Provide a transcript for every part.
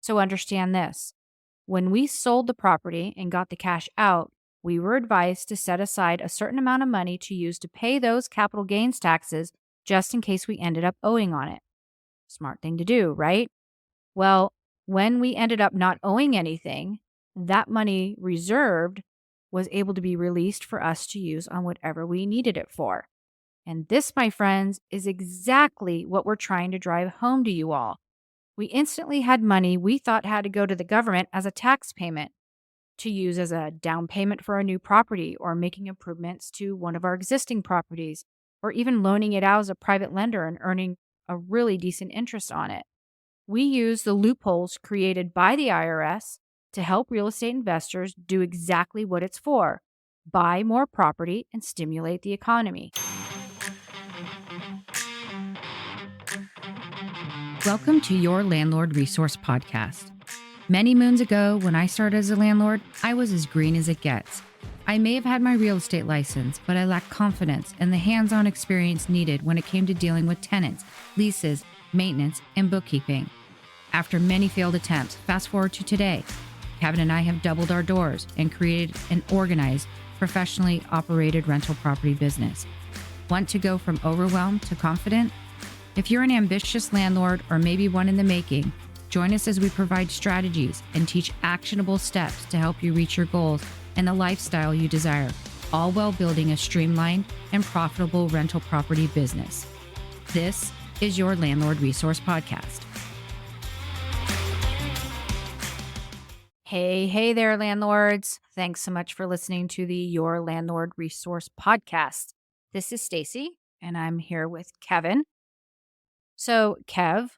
So understand this. When we sold the property and got the cash out, we were advised to set aside a certain amount of money to use to pay those capital gains taxes just in case we ended up owing on it. Smart thing to do, right? Well, when we ended up not owing anything, that money reserved was able to be released for us to use on whatever we needed it for. And this, my friends, is exactly what we're trying to drive home to you all. We instantly had money we thought had to go to the government as a tax payment to use as a down payment for a new property or making improvements to one of our existing properties or even loaning it out as a private lender and earning a really decent interest on it. We use the loopholes created by the IRS to help real estate investors do exactly what it's for: buy more property and stimulate the economy. Welcome to Your Landlord Resource Podcast. Many moons ago, when I started as a landlord, I was as green as it gets. I may have had my real estate license, but I lacked confidence and the hands-on experience needed when it came to dealing with tenants, leases, maintenance, and bookkeeping. After many failed attempts, fast forward to today, Kevin and I have doubled our doors and created an organized, professionally operated rental property business. Want to go from overwhelmed to confident? If you're an ambitious landlord or maybe one in the making, join us as we provide strategies and teach actionable steps to help you reach your goals and the lifestyle you desire, all while building a streamlined and profitable rental property business. This is Your Landlord Resource Podcast. Hey there, landlords. Thanks so much for listening to the Your Landlord Resource Podcast. This is Stacy, and I'm here with Kevin. So, Kev,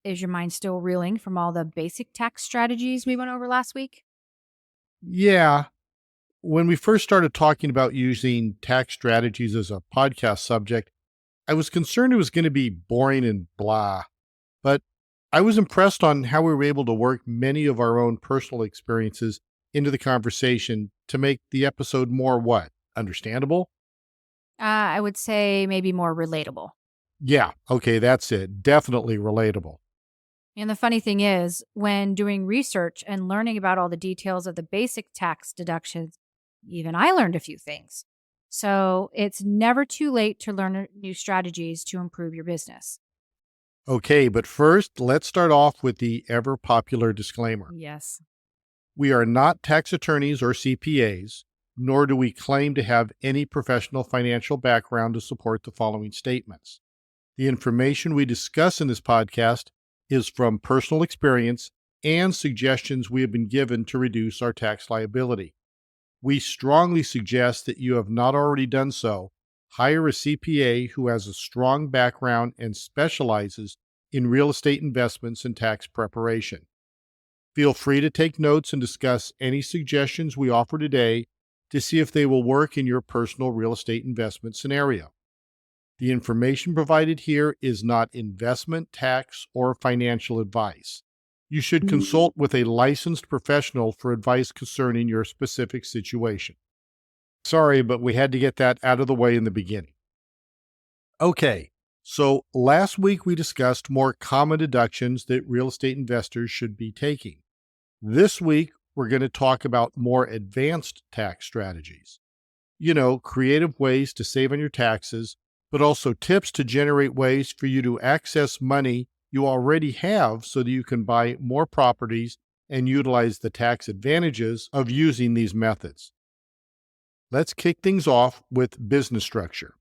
is your mind still reeling from all the basic tax strategies we went over last week? Yeah. When we first started talking about using tax strategies as a podcast subject, I was concerned it was going to be boring and blah. But I was impressed on how we were able to work many of our own personal experiences into the conversation to make the episode more what? Understandable? I would say maybe more relatable. Yeah, okay, that's it. Definitely relatable. And the funny thing is, when doing research and learning about all the details of the basic tax deductions, even I learned a few things. So it's never too late to learn new strategies to improve your business. Okay, but first, let's start off with the ever popular disclaimer. Yes. We are not tax attorneys or CPAs, nor do we claim to have any professional financial background to support the following statements. The information we discuss in this podcast is from personal experience and suggestions we have been given to reduce our tax liability. We strongly suggest that you have not already done so, hire a CPA who has a strong background and specializes in real estate investments and tax preparation. Feel free to take notes and discuss any suggestions we offer today to see if they will work in your personal real estate investment scenario. The information provided here is not investment, tax, or financial advice. You should consult with a licensed professional for advice concerning your specific situation. Sorry, but we had to get that out of the way in the beginning. Okay, so last week we discussed more common deductions that real estate investors should be taking. This week, we're going to talk about more advanced tax strategies. Creative ways to save on your taxes, but also tips to generate ways for you to access money you already have so that you can buy more properties and utilize the tax advantages of using these methods. Let's kick things off with business structure.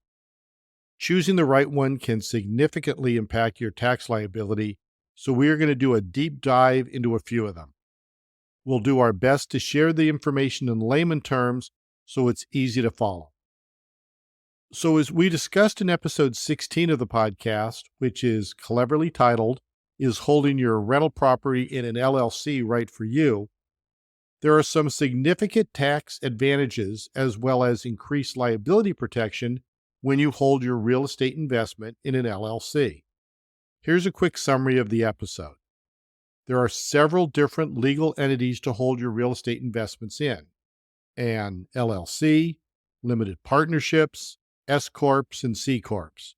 Choosing the right one can significantly impact your tax liability, so we are going to do a deep dive into a few of them. We'll do our best to share the information in layman terms so it's easy to follow. So as we discussed in episode 16 of the podcast, which is cleverly titled, Is Holding Your Rental Property in an LLC Right for You?, there are some significant tax advantages as well as increased liability protection when you hold your real estate investment in an LLC. Here's a quick summary of the episode. There are several different legal entities to hold your real estate investments in: an LLC, limited partnerships, S-corps, and C-corps.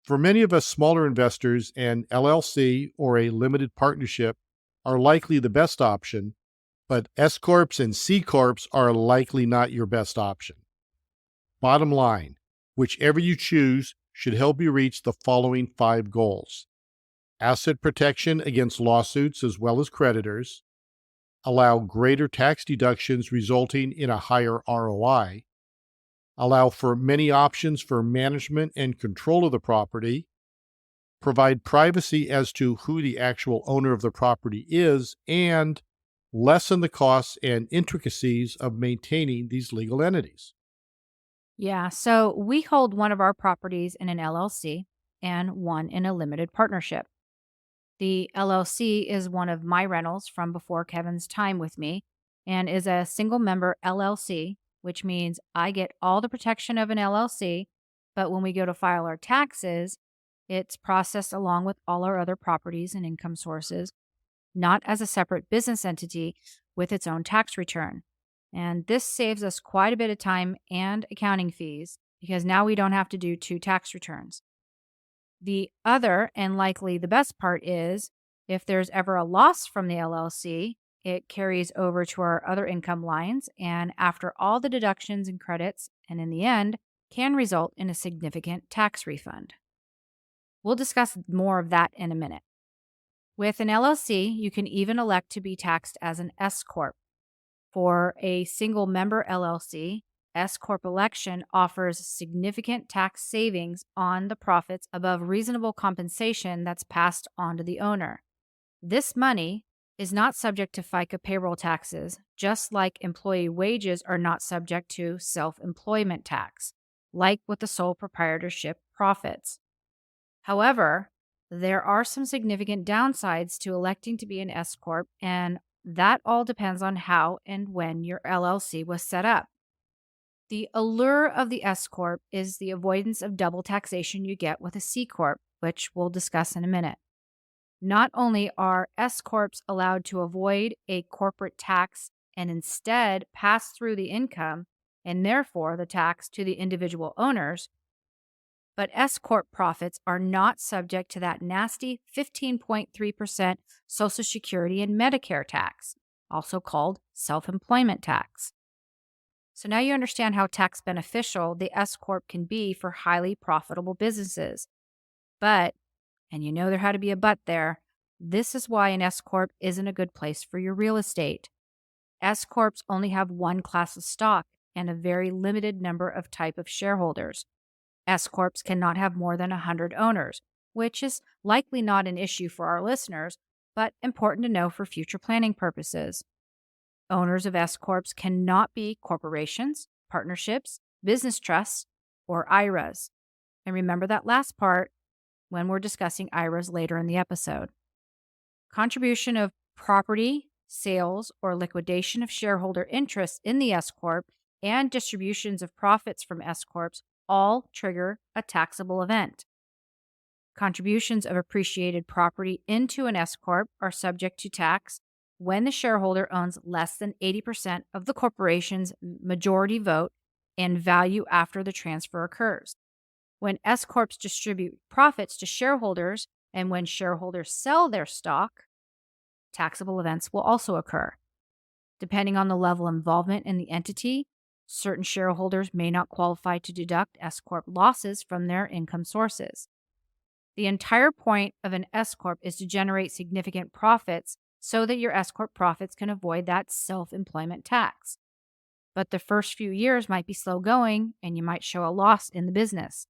For many of us smaller investors, an LLC or a limited partnership are likely the best option, but S Corps and C Corps are likely not your best option. Bottom line, whichever you choose should help you reach the following 5 goals: asset protection against lawsuits as well as creditors, allow greater tax deductions resulting in a higher ROI, allow for many options for management and control of the property, provide privacy as to who the actual owner of the property is, and lessen the costs and intricacies of maintaining these legal entities. Yeah, so we hold one of our properties in an LLC and one in a limited partnership. The LLC is one of my rentals from before Kevin's time with me and is a single member LLC, which means I get all the protection of an LLC. But when we go to file our taxes, it's processed along with all our other properties and income sources, not as a separate business entity with its own tax return. And this saves us quite a bit of time and accounting fees because now we don't have to do 2 tax returns. The other, and likely the best part, is if there's ever a loss from the LLC, it carries over to our other income lines, and after all the deductions and credits, and in the end, can result in a significant tax refund. We'll discuss more of that in a minute. With an LLC, you can even elect to be taxed as an S Corp. For a single member LLC, S Corp election offers significant tax savings on the profits above reasonable compensation that's passed on to the owner. This money is not subject to FICA payroll taxes, just like employee wages are not subject to self employment tax, like with the sole proprietorship profits. However, there are some significant downsides to electing to be an S Corp, and that all depends on how and when your LLC was set up. The allure of the S Corp is the avoidance of double taxation you get with a C Corp, which we'll discuss in a minute. Not only are S Corps allowed to avoid a corporate tax and instead pass through the income and therefore the tax to the individual owners, but S Corp profits are not subject to that nasty 15.3% Social Security and Medicare tax, also called self employment tax. So now you understand how tax beneficial the S Corp can be for highly profitable businesses. But, and you know there had to be a but there, this is why an S Corp isn't a good place for your real estate. S Corps only have one class of stock and a very limited number of type of shareholders. S Corps cannot have more than 100 owners, which is likely not an issue for our listeners, but important to know for future planning purposes. Owners of S Corps cannot be corporations, partnerships, business trusts, or IRAs. And remember that last part when we're discussing IRAs later in the episode. Contribution of property, sales, or liquidation of shareholder interests in the S Corp and distributions of profits from S Corps all trigger a taxable event. Contributions of appreciated property into an S Corp are subject to tax when the shareholder owns less than 80% of the corporation's majority vote and value after the transfer occurs. When S Corps distribute profits to shareholders and when shareholders sell their stock, taxable events will also occur. Depending on the level of involvement in the entity, certain shareholders may not qualify to deduct S Corp losses from their income sources. The entire point of an S Corp is to generate significant profits so that your S Corp profits can avoid that self-employment tax. But the first few years might be slow going and you might show a loss in the business.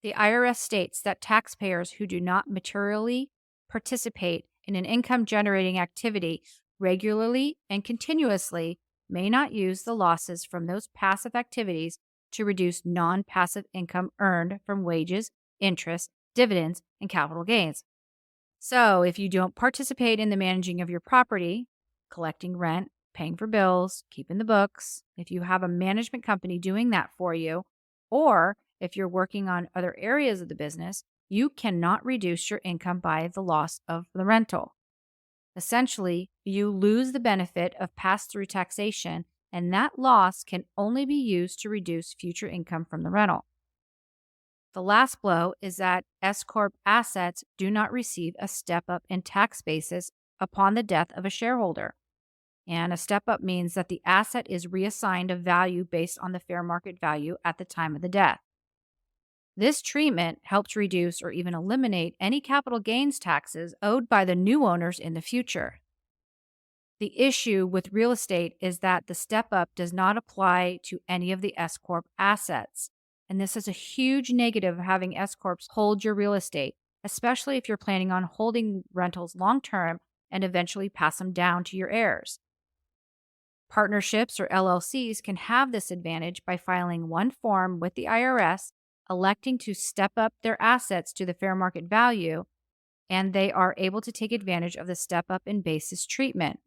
The IRS states that taxpayers who do not materially participate in an income generating activity regularly and continuously may not use the losses from those passive activities to reduce non passive income earned from wages, interest, dividends, and capital gains. So, if you don't participate in the managing of your property, collecting rent, paying for bills, keeping the books, if you have a management company doing that for you, or if you're working on other areas of the business, you cannot reduce your income by the loss of the rental. Essentially, you lose the benefit of pass-through taxation, and that loss can only be used to reduce future income from the rental. The last blow is that S Corp assets do not receive a step up in tax basis upon the death of a shareholder. And a step up means that the asset is reassigned a value based on the fair market value at the time of the death. This treatment helps reduce or even eliminate any capital gains taxes owed by the new owners in the future. The issue with real estate is that the step up does not apply to any of the S Corp assets. And this is a huge negative of having S Corps hold your real estate, especially if you're planning on holding rentals long term and eventually pass them down to your heirs. Partnerships or LLCs can have this advantage by filing one form with the IRS, electing to step up their assets to the fair market value, and they are able to take advantage of the step up in basis treatment.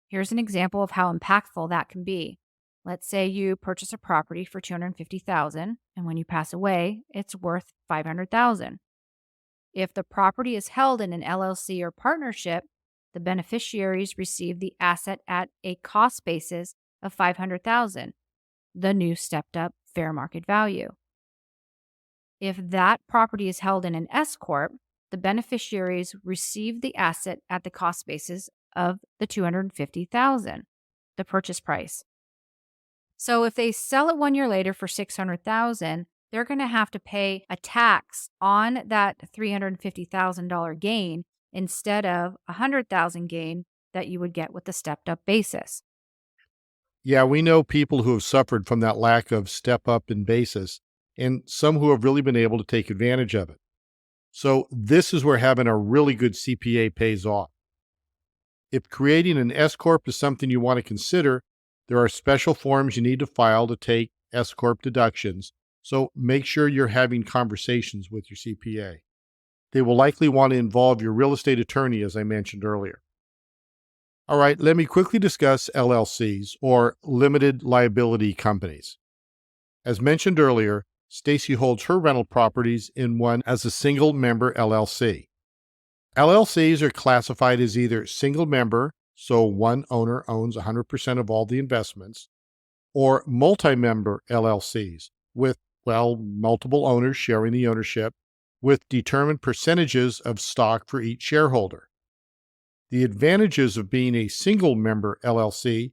Here's an example of how impactful that can be. Let's say you purchase a property for $250,000 and when you pass away, it's worth $500,000. If the property is held in an LLC or partnership, the beneficiaries receive the asset at a cost basis of $500,000, the new stepped up fair market value. If that property is held in an S corp, the beneficiaries receive the asset at the cost basis of the $250,000, the purchase price. So if they sell it 1 year later for $600,000, they're going to have to pay a tax on that $350,000 gain instead of $100,000 gain that you would get with the stepped up basis. Yeah, we know people who have suffered from that lack of step up in basis and some who have really been able to take advantage of it. So, this is where having a really good CPA pays off. If creating an S Corp is something you want to consider, there are special forms you need to file to take S Corp deductions. So, make sure you're having conversations with your CPA. They will likely want to involve your real estate attorney, as I mentioned earlier. All right, let me quickly discuss LLCs, or limited liability companies. As mentioned earlier, Stacy holds her rental properties in one as a single member LLC. LLCs are classified as either single member, so one owner owns 100% of all the investments, or multi-member LLCs with, multiple owners sharing the ownership with determined percentages of stock for each shareholder. The advantages of being a single member LLC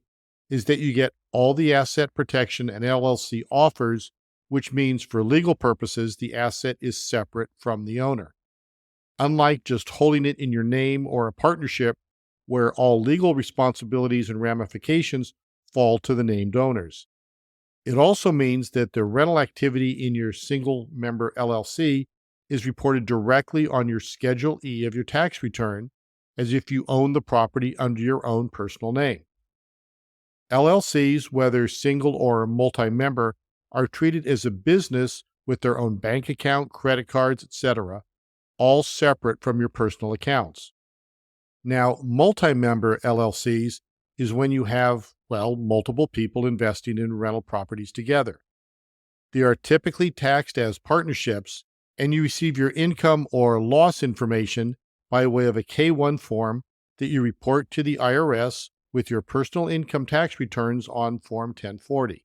is that you get all the asset protection an LLC offers, which means for legal purposes, the asset is separate from the owner. Unlike just holding it in your name or a partnership where all legal responsibilities and ramifications fall to the named owners. It also means that the rental activity in your single member LLC is reported directly on your Schedule E of your tax return, as if you own the property under your own personal name. LLCs, whether single or multi-member, are treated as a business with their own bank account, credit cards, etc., all separate from your personal accounts. Now, multi-member LLCs is when you have, multiple people investing in rental properties together. They are typically taxed as partnerships, and you receive your income or loss information by way of a K-1 form that you report to the IRS with your personal income tax returns on Form 1040.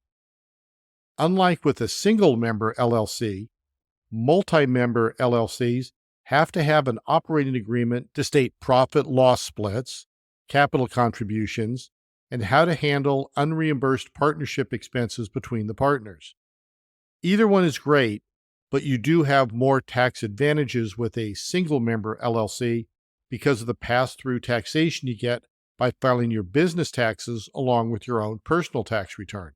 Unlike with a single member LLC, multi-member LLCs have to have an operating agreement to state profit-loss splits, capital contributions, and how to handle unreimbursed partnership expenses between the partners. Either one is great, but you do have more tax advantages with a single member LLC because of the pass-through taxation you get by filing your business taxes along with your own personal tax return.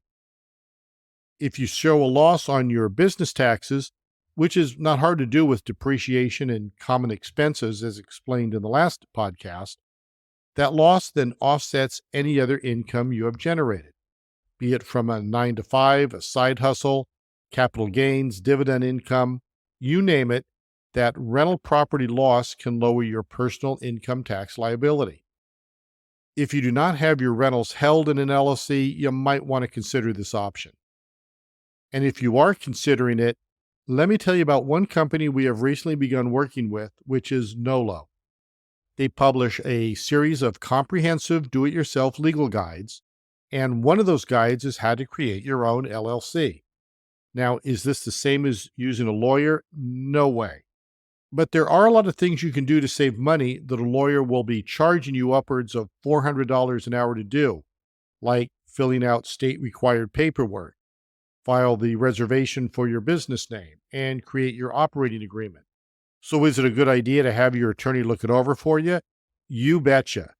If you show a loss on your business taxes, which is not hard to do with depreciation and common expenses as explained in the last podcast, that loss then offsets any other income you have generated, be it from a 9 to 5, a side hustle, capital gains, dividend income, you name it. That rental property loss can lower your personal income tax liability. If you do not have your rentals held in an LLC, you might want to consider this option. And if you are considering it, let me tell you about one company we have recently begun working with, which is Nolo. They publish a series of comprehensive do-it-yourself legal guides, and one of those guides is how to create your own LLC. Now, is this the same as using a lawyer? No way. But there are a lot of things you can do to save money that a lawyer will be charging you upwards of $400 an hour to do, like filling out state required paperwork, file the reservation for your business name, and create your operating agreement. So, is it a good idea to have your attorney look it over for you? You betcha.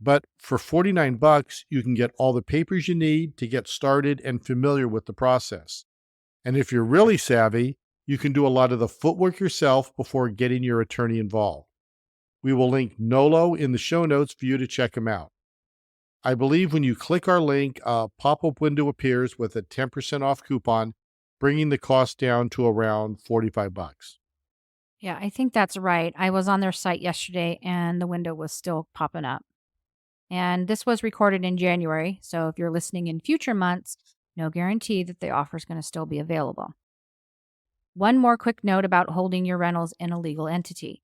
But for 49 bucks, you can get all the papers you need to get started and familiar with the process. And if you're really savvy, you can do a lot of the footwork yourself before getting your attorney involved. We will link Nolo in the show notes for you to check them out. I believe when you click our link, a pop-up window appears with a 10% off coupon, bringing the cost down to around 45 bucks. Yeah, I think that's right. I was on their site yesterday and the window was still popping up. And this was recorded in January, so if you're listening in future months, no guarantee that the offer is going to still be available. One more quick note about holding your rentals in a legal entity.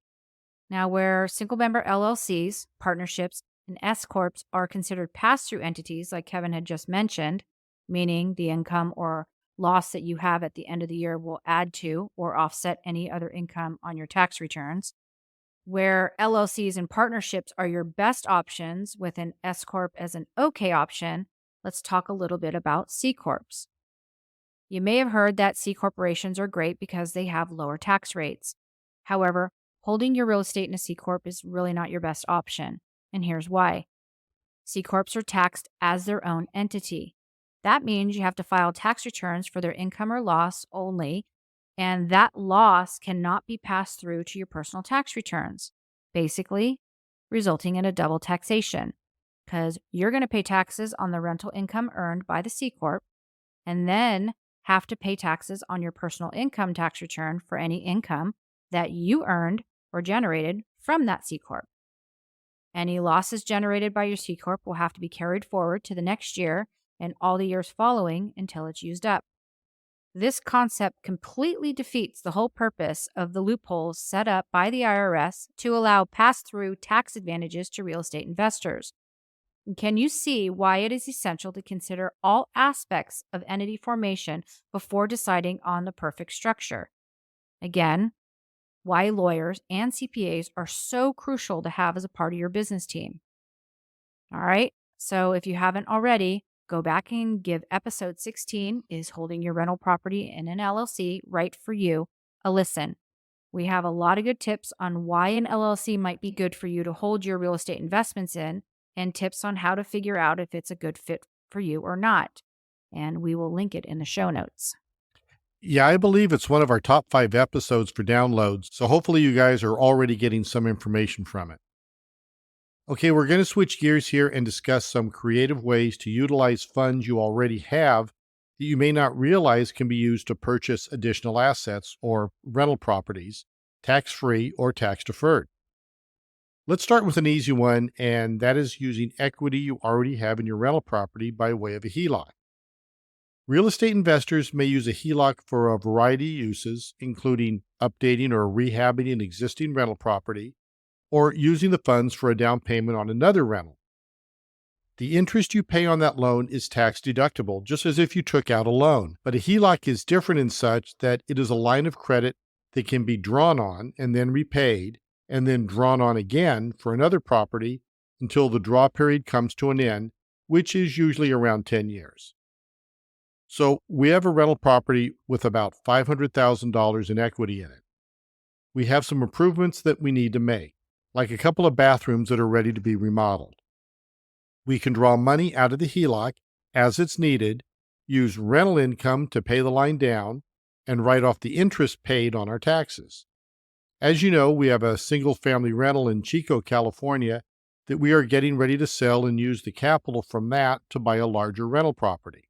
Now, where single member LLCs, partnerships, and S Corps are considered pass through entities, like Kevin had just mentioned, meaning the income or loss that you have at the end of the year will add to or offset any other income on your tax returns. Where LLCs and partnerships are your best options with an S Corp as an okay option, let's talk a little bit about C Corps. You may have heard that C corporations are great because they have lower tax rates. However, holding your real estate in a C Corp is really not your best option, and here's why. C Corps are taxed as their own entity. That means you have to file tax returns for their income or loss only, and that loss cannot be passed through to your personal tax returns, basically resulting in a double taxation because you're going to pay taxes on the rental income earned by the C Corp and then have to pay taxes on your personal income tax return for any income that you earned or generated from that C Corp. Any losses generated by your C Corp will have to be carried forward to the next year and all the years following until it's used up. This concept completely defeats the whole purpose of the loopholes set up by the IRS to allow pass through tax advantages to real estate investors. Can you see why it is essential to consider all aspects of entity formation before deciding on the perfect structure? Again, why lawyers and CPAs are so crucial to have as a part of your business team. All right, so if you haven't already, go back and give episode 16, Is Holding Your Rental Property in an LLC Right for You, a listen. We have a lot of good tips on why an LLC might be good for you to hold your real estate investments in, and tips on how to figure out if it's a good fit for you or not. And we will link it in the show notes. Yeah, I believe it's one of our top 5 episodes for downloads, so hopefully you guys are already getting some information from it. Okay, we're going to switch gears here and discuss some creative ways to utilize funds you already have that you may not realize can be used to purchase additional assets or rental properties, tax-free or tax-deferred. Let's start with an easy one, and that is using equity you already have in your rental property by way of a HELOC. Real estate investors may use a HELOC for a variety of uses, including updating or rehabbing an existing rental property, or using the funds for a down payment on another rental. The interest you pay on that loan is tax deductible, just as if you took out a loan. But a HELOC is different in such that it is a line of credit that can be drawn on and then repaid, and then drawn on again for another property until the draw period comes to an end, which is usually around 10 years. So we have a rental property with about $500,000 in equity in it. We have some improvements that we need to make, like a couple of bathrooms that are ready to be remodeled. We can draw money out of the HELOC as it's needed, use rental income to pay the line down, and write off the interest paid on our taxes. As you know, we have a single-family rental in Chico, California, that we are getting ready to sell and use the capital from that to buy a larger rental property.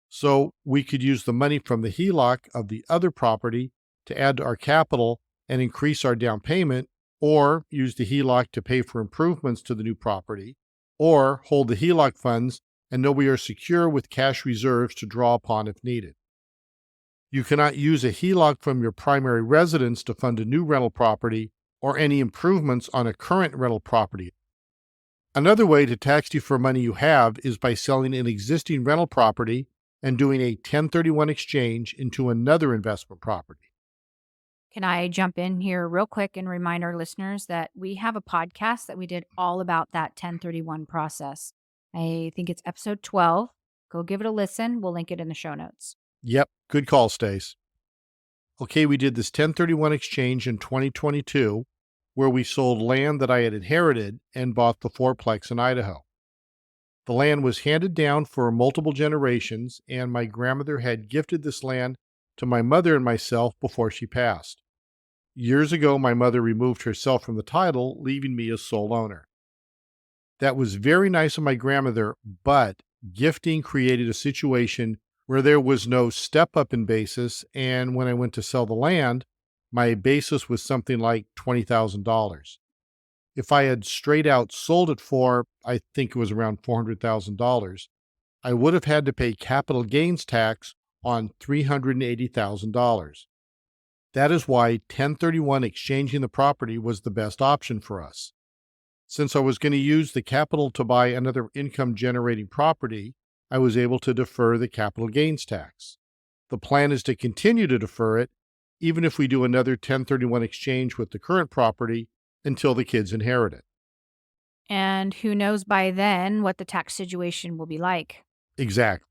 So we could use the money from the HELOC of the other property to add to our capital and increase our down payment, or use the HELOC to pay for improvements to the new property, or hold the HELOC funds and know we are secure with cash reserves to draw upon if needed. You cannot use a HELOC from your primary residence to fund a new rental property or any improvements on a current rental property. Another way to tax defer money you have is by selling an existing rental property and doing a 1031 exchange into another investment property. Can I jump in here real quick and remind our listeners that we have a podcast that we did all about that 1031 process? I think it's episode 12. Go give it a listen. We'll link it in the show notes. Yep, good call, Stace. Okay, we did this 1031 exchange in 2022 where we sold land that I had inherited and bought the fourplex in Idaho. The land was handed down for multiple generations, and my grandmother had gifted this land to my mother and myself before she passed. Years ago, my mother removed herself from the title, leaving me as sole owner. That was very nice of my grandmother, but gifting created a situation where there was no step up in basis, and when I went to sell the land, my basis was something like $20,000. If I had straight out sold it for, I think it was around $400,000, I would have had to pay capital gains tax on $380,000. That is why 1031 exchanging the property was the best option for us. Since I was going to use the capital to buy another income generating property, I was able to defer the capital gains tax. The plan is to continue to defer it, even if we do another 1031 exchange with the current property until the kids inherit it. And who knows by then what the tax situation will be like. Exactly.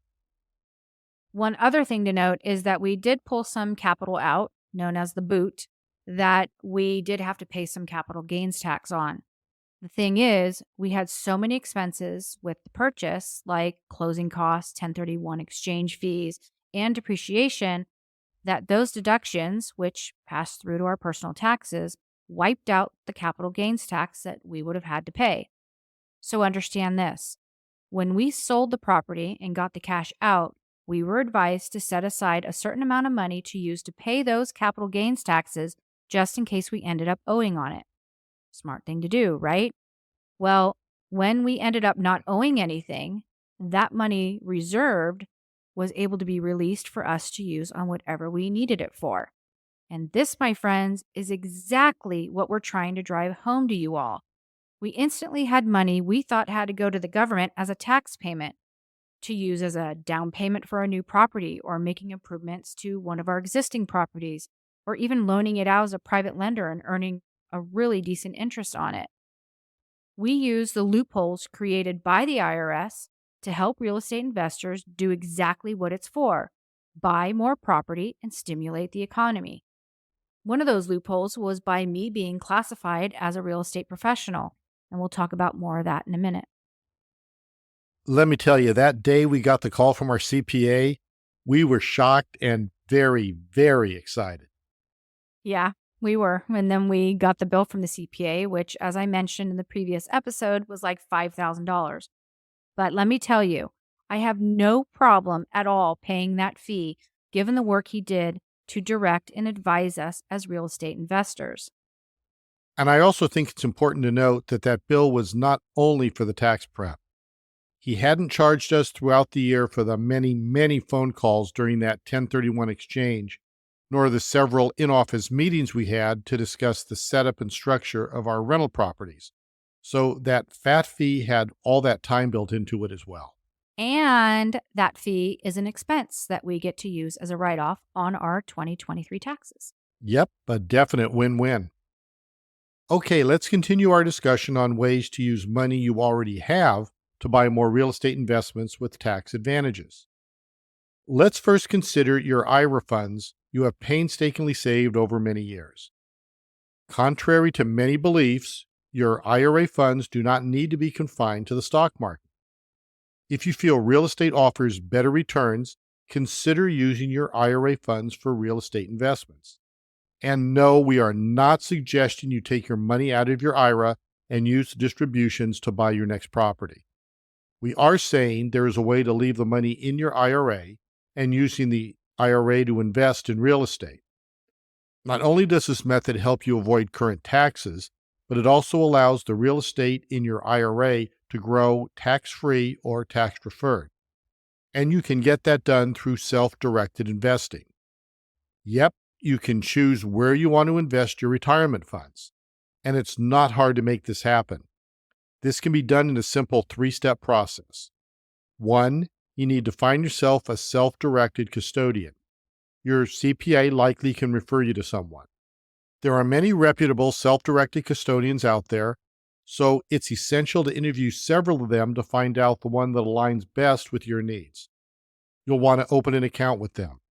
One other thing to note is that we did pull some capital out, known as the boot, that we did have to pay some capital gains tax on. The thing is, we had so many expenses with the purchase, like closing costs, 1031 exchange fees, and depreciation, that those deductions, which passed through to our personal taxes, wiped out the capital gains tax that we would have had to pay. So understand this. When we sold the property and got the cash out, we were advised to set aside a certain amount of money to use to pay those capital gains taxes just in case we ended up owing on it. Smart thing to do, right? Well, when we ended up not owing anything, that money reserved was able to be released for us to use on whatever we needed it for. And this, my friends, is exactly what we're trying to drive home to you all. We instantly had money we thought had to go to the government as a tax payment to use as a down payment for a new property or making improvements to one of our existing properties or even loaning it out as a private lender and earning a really decent interest on it. We use the loopholes created by the IRS to help real estate investors do exactly what it's for: buy more property and stimulate the economy. One of those loopholes was by me being classified as a real estate professional, and we'll talk about more of that in a minute. Let me tell you, that day we got the call from our CPA, we were shocked and very, very excited. Yeah, we were. And then we got the bill from the CPA, which, as I mentioned in the previous episode, was like $5,000. But let me tell you, I have no problem at all paying that fee, given the work he did to direct and advise us as real estate investors. And I also think it's important to note that that bill was not only for the tax prep. He hadn't charged us throughout the year for the many, many phone calls during that 1031 exchange, nor the several in-office meetings we had to discuss the setup and structure of our rental properties. So that fat fee had all that time built into it as well. And that fee is an expense that we get to use as a write off on our 2023 taxes. Yep, a definite win-win. Okay, let's continue our discussion on ways to use money you already have to buy more real estate investments with tax advantages. Let's first consider your IRA funds you have painstakingly saved over many years. Contrary to many beliefs, your IRA funds do not need to be confined to the stock market. If you feel real estate offers better returns, consider using your IRA funds for real estate investments. And no, we are not suggesting you take your money out of your IRA and use the distributions to buy your next property. We are saying there is a way to leave the money in your IRA and using the IRA to invest in real estate. Not only does this method help you avoid current taxes, but it also allows the real estate in your IRA to grow tax-free or tax-deferred. And you can get that done through self-directed investing. Yep, you can choose where you want to invest your retirement funds. And it's not hard to make this happen. This can be done in a simple 3-step process. 1, you need to find yourself a self-directed custodian. Your CPA likely can refer you to someone. There are many reputable self directed custodians out there, so it's essential to interview several of them to find out the one that aligns best with your needs. You'll want to open an account with them.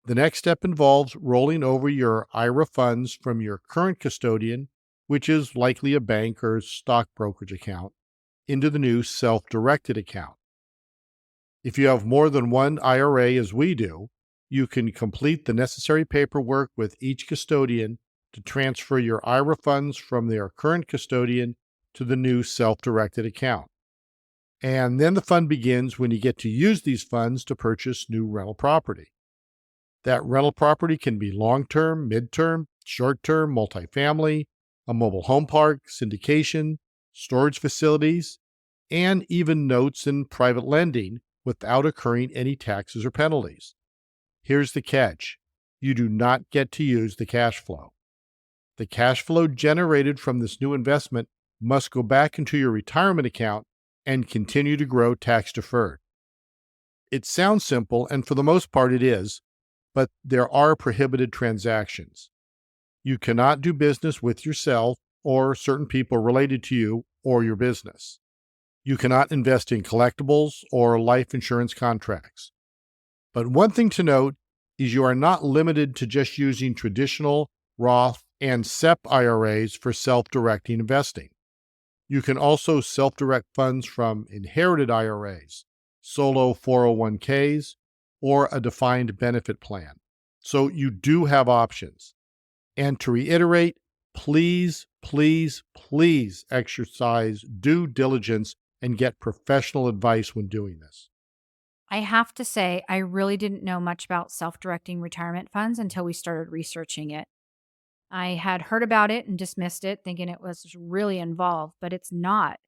The next step involves rolling over your IRA funds from your current custodian, which is likely a bank or stock brokerage account, into the new self directed account. If you have more than one IRA, as we do, you can complete the necessary paperwork with each custodian to transfer your IRA funds from their current custodian to the new self directed account. And then the fun begins when you get to use these funds to purchase new rental property. That rental property can be long term, mid term, short term, multifamily, a mobile home park, syndication, storage facilities, and even notes and private lending without incurring any taxes or penalties. Here's the catch: you do not get to use the cash flow. The cash flow generated from this new investment must go back into your retirement account and continue to grow tax deferred. It sounds simple, and for the most part it is, but there are prohibited transactions. You cannot do business with yourself or certain people related to you or your business. You cannot invest in collectibles or life insurance contracts. But one thing to note is you are not limited to just using traditional Roth and SEP IRAs for self-directing investing. You can also self-direct funds from inherited IRAs, solo 401ks, or a defined benefit plan. So you do have options. And to reiterate, please, please, please exercise due diligence and get professional advice when doing this. I have to say, I really didn't know much about self directing retirement funds until we started researching it. I had heard about it and dismissed it, thinking it was really involved, but it's not.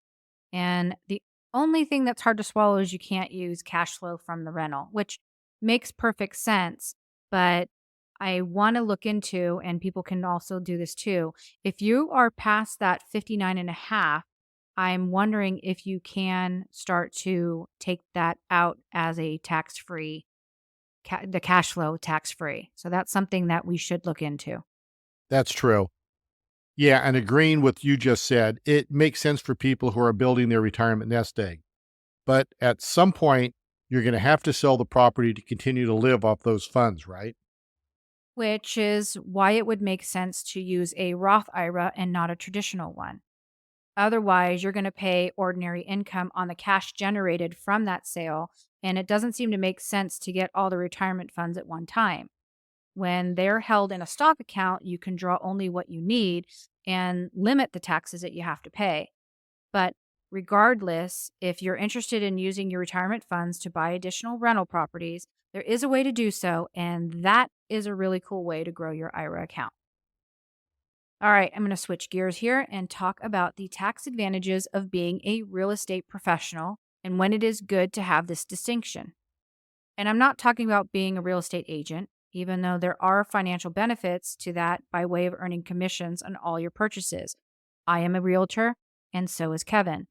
And the only thing that's hard to swallow is you can't use cash flow from the rental, which makes perfect sense. But I want to look into, and people can also do this too. If you are past that 59 and a half, I'm wondering if you can start to take that out as a tax free, the cash flow tax free. So that's something that we should look into. That's true. Yeah, and agreeing with you just said, it makes sense for people who are building their retirement nest egg. But at some point, you're going to have to sell the property to continue to live off those funds, right? Which is why it would make sense to use a Roth IRA and not a traditional one. Otherwise, you're going to pay ordinary income on the cash generated from that sale, and it doesn't seem to make sense to get all the retirement funds at one time. When they're held in a stock account, you can draw only what you need and limit the taxes that you have to pay. But regardless, if you're interested in using your retirement funds to buy additional rental properties, there is a way to do so, and that is a really cool way to grow your IRA account. All right, I'm going to switch gears here and talk about the tax advantages of being a real estate professional and when it is good to have this distinction. And I'm not talking about being a real estate agent, even though there are financial benefits to that by way of earning commissions on all your purchases. I am a realtor, and so is Kevin.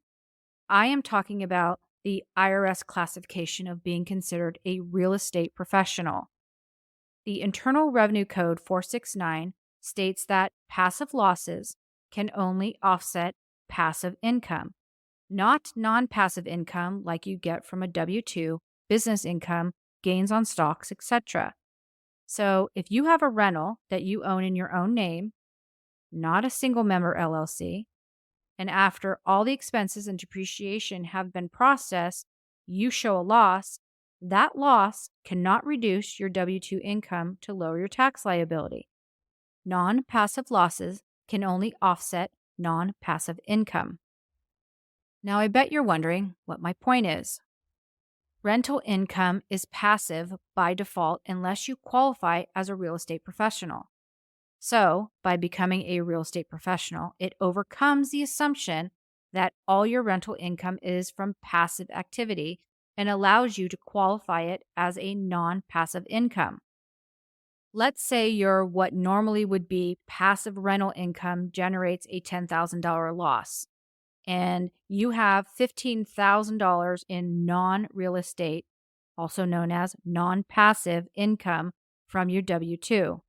I am talking about the IRS classification of being considered a real estate professional. The Internal Revenue Code 469 states that passive losses can only offset passive income, not non passive income like you get from a W 2, business income, gains on stocks, etc. So if you have a rental that you own in your own name, not a single member LLC, and after all the expenses and depreciation have been processed, you show a loss, that loss cannot reduce your W 2 income to lower your tax liability. Non passive losses can only offset non passive income. Now, I bet you're wondering what my point is. Rental income is passive by default unless you qualify as a real estate professional. So, by becoming a real estate professional, it overcomes the assumption that all your rental income is from passive activity and allows you to qualify it as a non passive income. Let's say your what normally would be passive rental income generates a $10,000 loss, and you have $15,000 in non real estate, also known as non passive income from your W 2.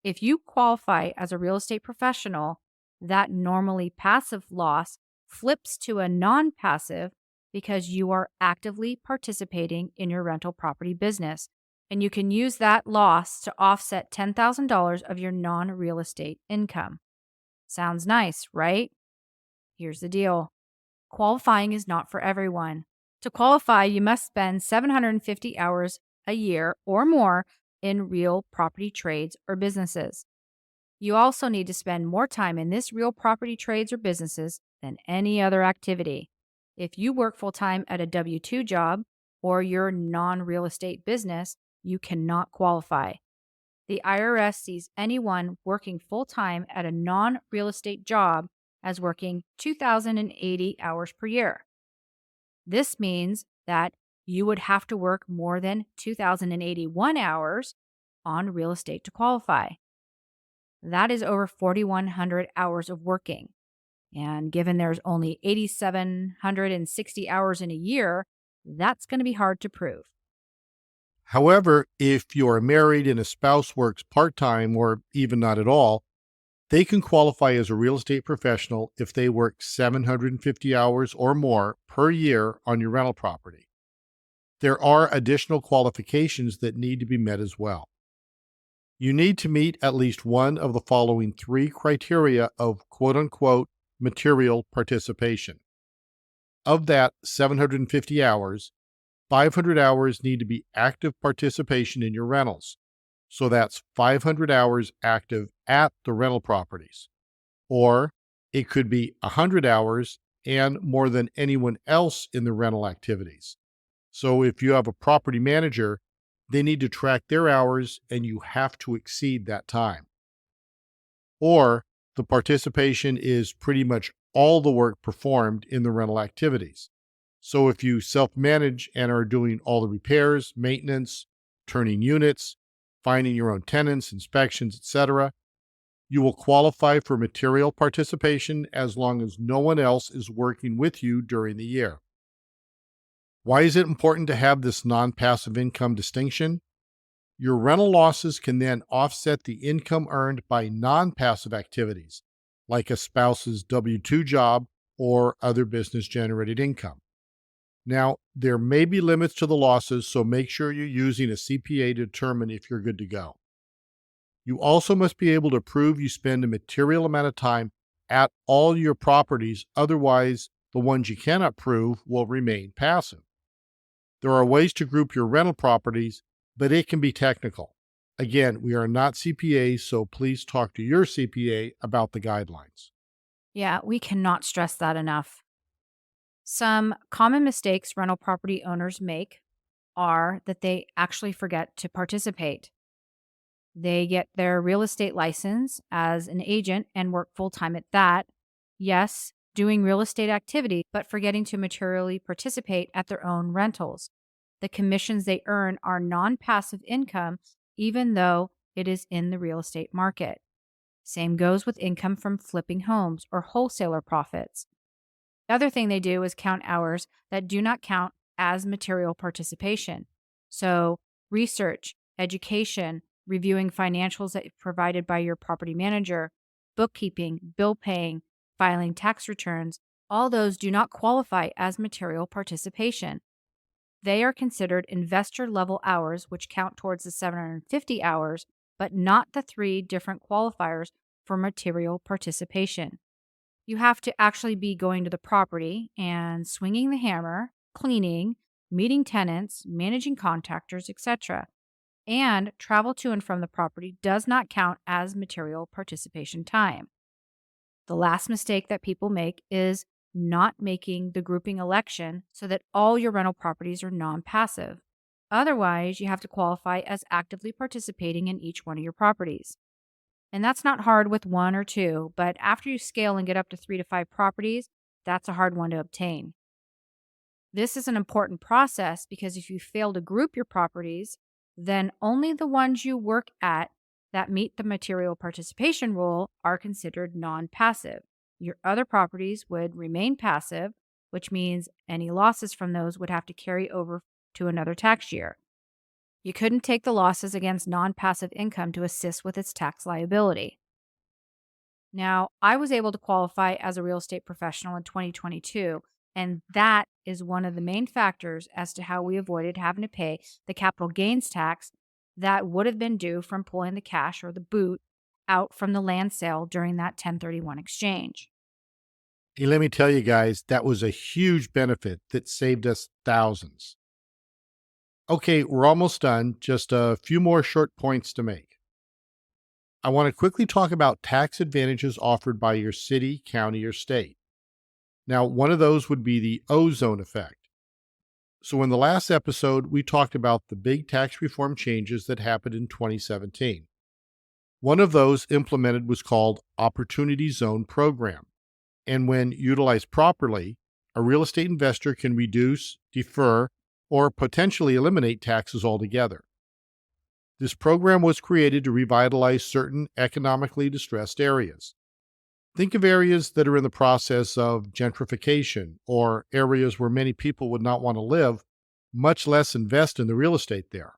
If you qualify as a real estate professional, that normally passive loss flips to a non passive because you are actively participating in your rental property business. And you can use that loss to offset $10,000 of your non real estate income. Sounds nice, right? Here's the deal: qualifying is not for everyone. To qualify, you must spend 750 hours a year or more in real property trades or businesses. You also need to spend more time in this real property trades or businesses than any other activity. If you work full time at a W 2 job or your non real estate business, you cannot qualify. The IRS sees anyone working full time at a non real estate job as working 2,080 hours per year. This means that you would have to work more than 2,081 hours on real estate to qualify. That is over 4,100 hours of working. And given there's only 8,760 hours in a year, that's going to be hard to prove. However, if you are married and a spouse works part-time or even not at all, they can qualify as a real estate professional if they work 750 hours or more per year on your rental property. There are additional qualifications that need to be met as well. You need to meet at least one of the following three criteria of quote-unquote material participation. Of that 750 hours, 500 hours need to be active participation in your rentals. So that's 500 hours active at the rental properties. Or it could be 100 hours and more than anyone else in the rental activities. So if you have a property manager, they need to track their hours and you have to exceed that time. Or the participation is pretty much all the work performed in the rental activities. So if you self-manage and are doing all the repairs, maintenance, turning units, finding your own tenants, inspections, etc., you will qualify for material participation as long as no one else is working with you during the year. Why is it important to have this non-passive income distinction? Your rental losses can then offset the income earned by non-passive activities, like a spouse's W 2 job or other business generated income. Now, there may be limits to the losses, so make sure you're using a CPA to determine if you're good to go. You also must be able to prove you spend a material amount of time at all your properties, otherwise, the ones you cannot prove will remain passive. There are ways to group your rental properties, but it can be technical. Again, we are not CPAs, so please talk to your CPA about the guidelines. Yeah, we cannot stress that enough. Some common mistakes rental property owners make are that they actually forget to participate. They get their real estate license as an agent and work full time at that. Yes, doing real estate activity, but forgetting to materially participate at their own rentals. The commissions they earn are non passive income, even though it is in the real estate market. Same goes with income from flipping homes or wholesaler profits. The other thing they do is count hours that do not count as material participation. So, research, education, reviewing financials that are provided by your property manager, bookkeeping, bill paying, filing tax returns, all those do not qualify as material participation. They are considered investor level hours, which count towards the 750 hours, but not the three different qualifiers for material participation. You have to actually be going to the property and swinging the hammer, cleaning, meeting tenants, managing contractors, etc. And travel to and from the property does not count as material participation time. The last mistake that people make is not making the grouping election so that all your rental properties are non passive. Otherwise, you have to qualify as actively participating in each one of your properties. And that's not hard with one or two, but after you scale and get up to 3 to 5 properties, that's a hard one to obtain. This is an important process because if you fail to group your properties, then only the ones you work at that meet the material participation rule are considered non passive. Your other properties would remain passive, which means any losses from those would have to carry over to another tax year. You couldn't take the losses against non passive income to assist with its tax liability. Now, I was able to qualify as a real estate professional in 2022, and that is one of the main factors as to how we avoided having to pay the capital gains tax that would have been due from pulling the cash or the boot out from the land sale during that 1031 exchange. Hey, let me tell you guys, that was a huge benefit that saved us thousands. Okay, we're almost done. Just a few more short points to make. I want to quickly talk about tax advantages offered by your city, county, or state. Now, one of those would be the ozone effect. So, in the last episode, we talked about the big tax reform changes that happened in 2017. One of those implemented was called Opportunity Zone Program. And when utilized properly, a real estate investor can reduce, defer, or potentially eliminate taxes altogether. This program was created to revitalize certain economically distressed areas. Think of areas that are in the process of gentrification or areas where many people would not want to live, much less invest in the real estate there.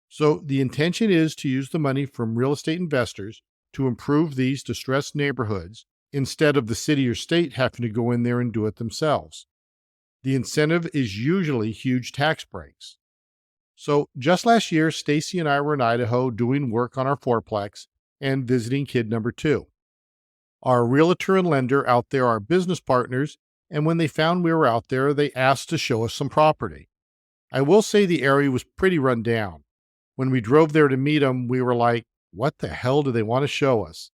So, the intention is to use the money from real estate investors to improve these distressed neighborhoods instead of the city or state having to go in there and do it themselves. The incentive is usually huge tax breaks. So, just last year, Stacy and I were in Idaho doing work on our fourplex and visiting kid number 2. Our realtor and lender out there are business partners, and when they found we were out there, they asked to show us some property. I will say the area was pretty run down. When we drove there to meet them, we were like, what the hell do they want to show us?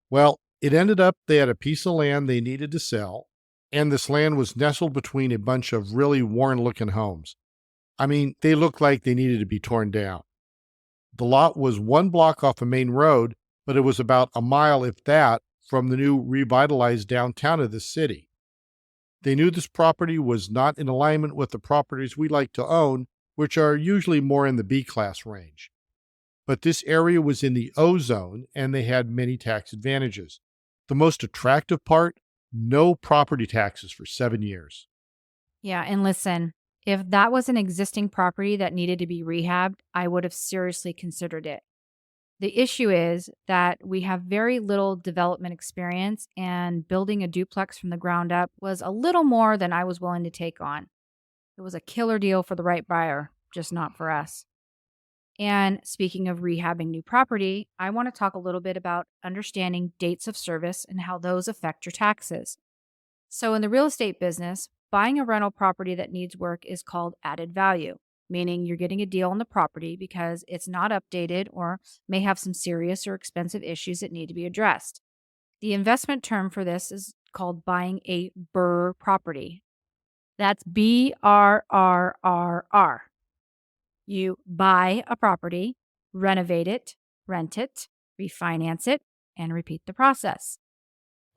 Well, it ended up they had a piece of land they needed to sell, and this land was nestled between a bunch of really worn looking homes. I mean, they looked like they needed to be torn down. The lot was 1 block off a main road, but it was about a mile, if that, from the new revitalized downtown of the city. They knew this property was not in alignment with the properties we like to own, which are usually more in the B class range. But this area was in the O zone and they had many tax advantages. The most attractive part, no property taxes for 7 years. Yeah, and listen, if that was an existing property that needed to be rehabbed, I would have seriously considered it. The issue is that we have very little development experience, and building a duplex from the ground up was a little more than I was willing to take on. It was a killer deal for the right buyer, just not for us. And speaking of rehabbing new property, I want to talk a little bit about understanding dates of service and how those affect your taxes. So, in the real estate business, buying a rental property that needs work is called added value, meaning you're getting a deal on the property because it's not updated or may have some serious or expensive issues that need to be addressed. The investment term for this is called buying a BRRRR property. That's BRRRR. You buy a property, renovate it, rent it, refinance it, and repeat the process.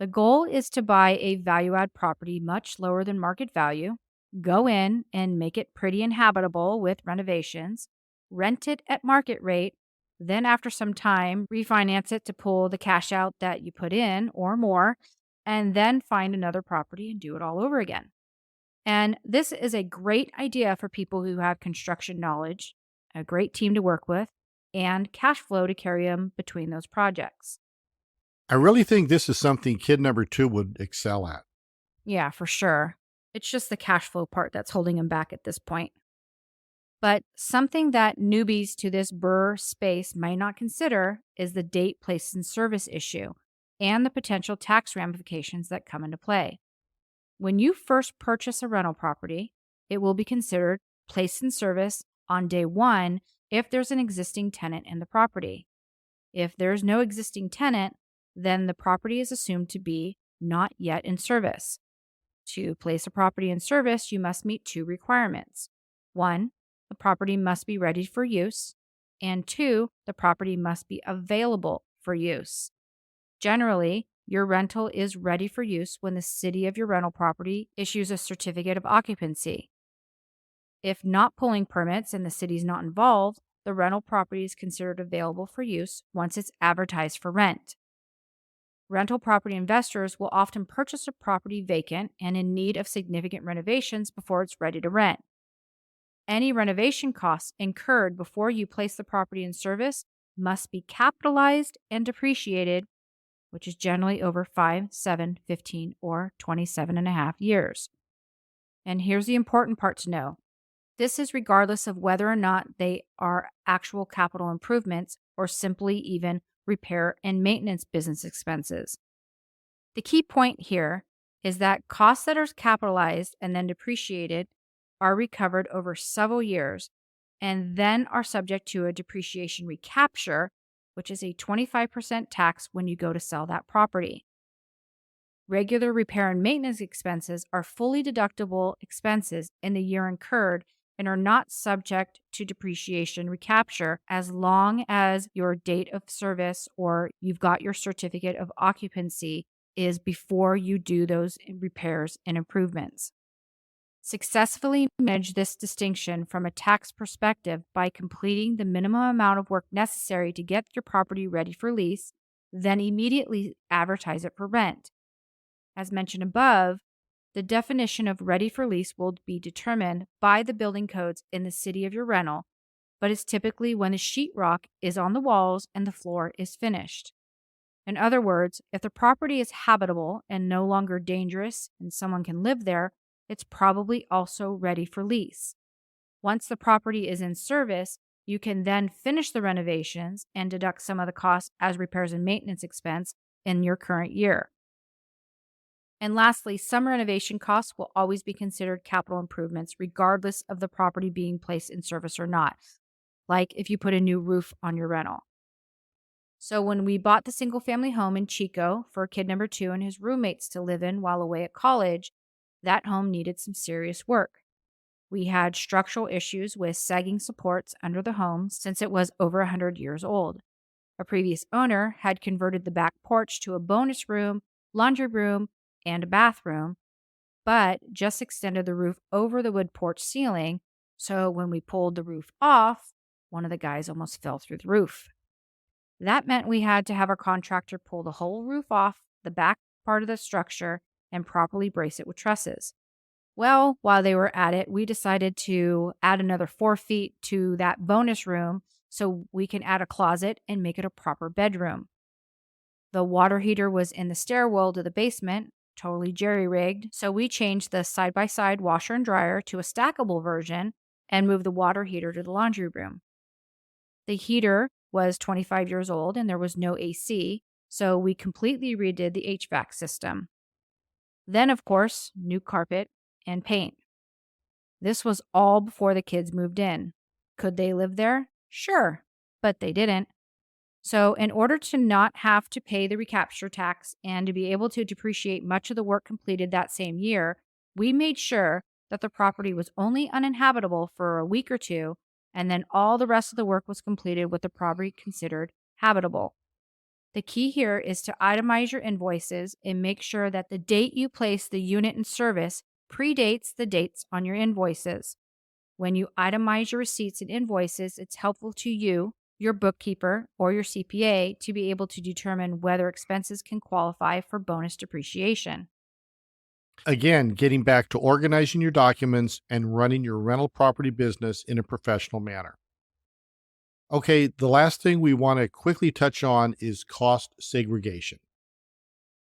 The goal is to buy a value add property much lower than market value, go in and make it pretty and habitable with renovations, rent it at market rate, then after some time, refinance it to pull the cash out that you put in or more, and then find another property and do it all over again. And this is a great idea for people who have construction knowledge, a great team to work with, and cash flow to carry them between those projects. I really think this is something kid number 2 would excel at. Yeah, for sure. It's just the cash flow part that's holding them back at this point. But something that newbies to this BRRRR space might not consider is the date, place, and service issue and the potential tax ramifications that come into play. When you first purchase a rental property, it will be considered placed in service on day one if there's an existing tenant in the property. If there's no existing tenant, then the property is assumed to be not yet in service. To place a property in service, you must meet 2 requirements. 1, the property must be ready for use, and 2, the property must be available for use. Generally, your rental is ready for use when the city of your rental property issues a certificate of occupancy. If not pulling permits and the city's not involved, the rental property is considered available for use once it's advertised for rent. Rental property investors will often purchase a property vacant and in need of significant renovations before it's ready to rent. Any renovation costs incurred before you place the property in service must be capitalized and depreciated, which is generally over 5, 7, 15, or 27 and a half years. And here's the important part to know. This is regardless of whether or not they are actual capital improvements or simply even repair and maintenance business expenses. The key point here is that costs that are capitalized and then depreciated are recovered over several years and then are subject to a depreciation recapture, which is a 25% tax when you go to sell that property. Regular repair and maintenance expenses are fully deductible expenses in the year incurred and are not subject to depreciation recapture as long as your date of service or you've got your certificate of occupancy is before you do those repairs and improvements. Successfully manage this distinction from a tax perspective by completing the minimum amount of work necessary to get your property ready for lease, then immediately advertise it for rent. As mentioned above, the definition of ready for lease will be determined by the building codes in the city of your rental, but is typically when the sheetrock is on the walls and the floor is finished. In other words, if the property is habitable and no longer dangerous and someone can live there, it's probably also ready for lease. Once the property is in service, you can then finish the renovations and deduct some of the costs as repairs and maintenance expense in your current year. And lastly, some renovation costs will always be considered capital improvements regardless of the property being placed in service or not, like if you put a new roof on your rental. So when we bought the single family home in Chico for kid number 2 and his roommates to live in while away at college, that home needed some serious work. We had structural issues with sagging supports under the home since it was over 100 years old. A previous owner had converted the back porch to a bonus room, laundry room, and a bathroom, but just extended the roof over the wood porch ceiling. So when we pulled the roof off, one of the guys almost fell through the roof. That meant we had to have our contractor pull the whole roof off the back part of the structure and properly brace it with trusses. Well, while they were at it, we decided to add another 4 feet to that bonus room so we can add a closet and make it a proper bedroom. The water heater was in the stairwell to the basement, totally jerry-rigged, so we changed the side-by-side washer and dryer to a stackable version and moved the water heater to the laundry room. The heater was 25 years old and there was no AC, so we completely redid the HVAC system. Then, of course, new carpet and paint. This was all before the kids moved in. Could they live there? Sure, but they didn't. So, in order to not have to pay the recapture tax and to be able to depreciate much of the work completed that same year, we made sure that the property was only uninhabitable for a week or two, and then all the rest of the work was completed with the property considered habitable. The key here is to itemize your invoices and make sure that the date you place the unit in service predates the dates on your invoices. When you itemize your receipts and invoices, it's helpful to you, your bookkeeper, or your CPA to be able to determine whether expenses can qualify for bonus depreciation. Again, getting back to organizing your documents and running your rental property business in a professional manner. Okay, the last thing we want to quickly touch on is cost segregation.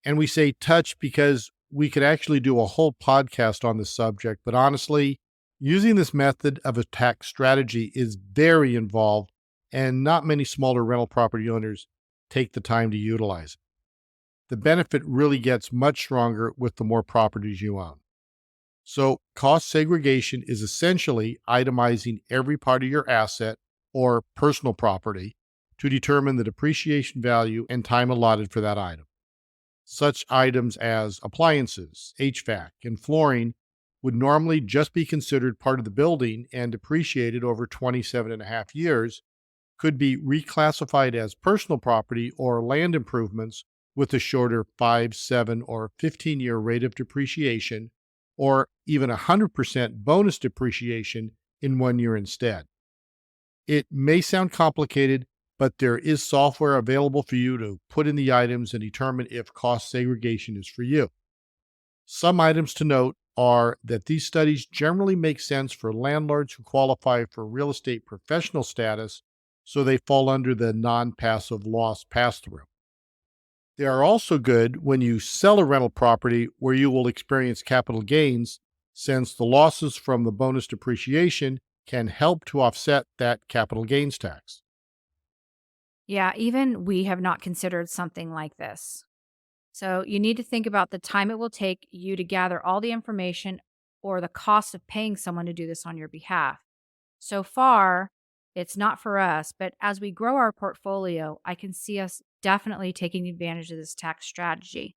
And we say touch because we could actually do a whole podcast on this subject, but honestly, using this method of a tax strategy is very involved, and not many smaller rental property owners take the time to utilize it. The benefit really gets much stronger with the more properties you own. So, cost segregation is essentially itemizing every part of your asset or personal property to determine the depreciation value and time allotted for that item. Such items as appliances, HVAC, and flooring would normally just be considered part of the building and depreciated over 27 and a half years, could be reclassified as personal property or land improvements with a shorter 5, 7, or 15-year rate of depreciation, or even 100% bonus depreciation in 1 year instead. It may sound complicated, but there is software available for you to put in the items and determine if cost segregation is for you. Some items to note are that these studies generally make sense for landlords who qualify for real estate professional status, so they fall under the non passive loss pass through. They are also good when you sell a rental property where you will experience capital gains, since the losses from the bonus depreciation can help to offset that capital gains tax. Yeah, even we have not considered something like this. So you need to think about the time it will take you to gather all the information or the cost of paying someone to do this on your behalf. So far, it's not for us, but as we grow our portfolio, I can see us definitely taking advantage of this tax strategy.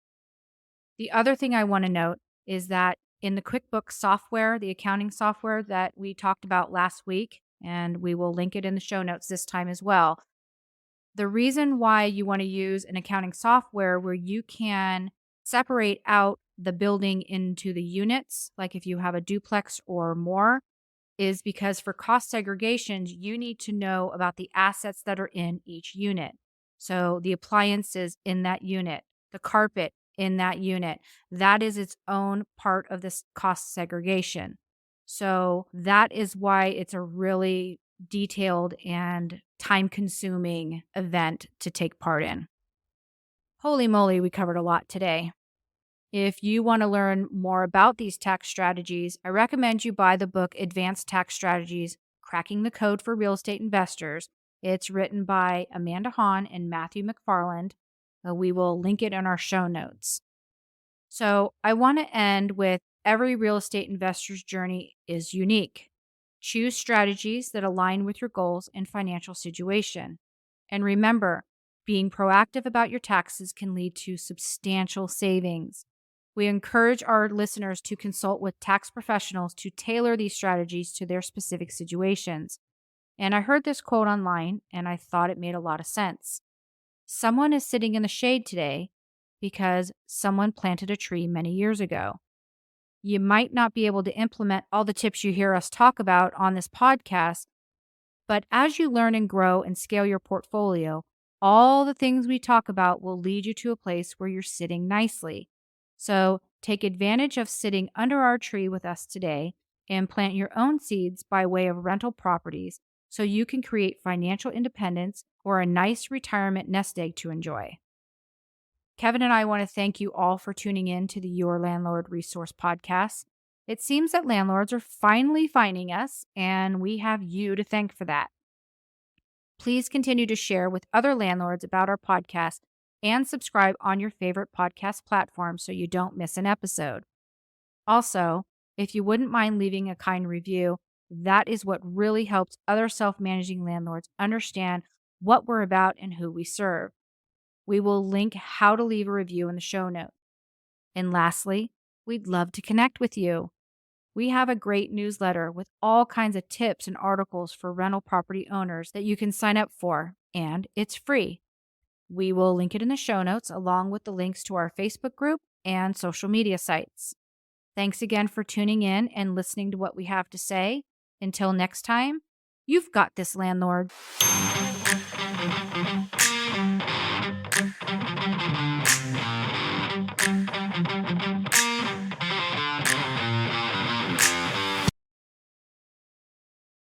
The other thing I want to note is that in the QuickBooks software, the accounting software that we talked about last week, and we will link it in the show notes this time as well. The reason why you want to use an accounting software where you can separate out the building into the units, like if you have a duplex or more, is because for cost segregations, you need to know about the assets that are in each unit. So the appliances in that unit, the carpet in that unit, that is its own part of this cost segregation. So that is why it's a really detailed and time consuming event to take part in. Holy moly, we covered a lot today. If you want to learn more about these tax strategies, I recommend you buy the book Advanced Tax Strategies Cracking the Code for Real Estate Investors. It's written by Amanda Hahn and Matthew McFarland. We will link it in our show notes. So, I want to end with every real estate investor's journey is unique. Choose strategies that align with your goals and financial situation. And remember, being proactive about your taxes can lead to substantial savings. We encourage our listeners to consult with tax professionals to tailor these strategies to their specific situations. And I heard this quote online and I thought it made a lot of sense. Someone is sitting in the shade today because someone planted a tree many years ago. You might not be able to implement all the tips you hear us talk about on this podcast, but as you learn and grow and scale your portfolio, all the things we talk about will lead you to a place where you're sitting nicely. So take advantage of sitting under our tree with us today and plant your own seeds by way of rental properties so you can create financial independence or a nice retirement nest egg to enjoy. Kevin and I want to thank you all for tuning in to the Your Landlord Resource Podcast. It seems that landlords are finally finding us, and we have you to thank for that. Please continue to share with other landlords about our podcast and subscribe on your favorite podcast platform so you don't miss an episode. Also, if you wouldn't mind leaving a kind review, that is what really helps other self-managing landlords understand what we're about and who we serve. We will link how to leave a review in the show notes. And lastly, we'd love to connect with you. We have a great newsletter with all kinds of tips and articles for rental property owners that you can sign up for, and it's free. We will link it in the show notes along with the links to our Facebook group and social media sites. Thanks again for tuning in and listening to what we have to say. Until next time, you've got this, landlord.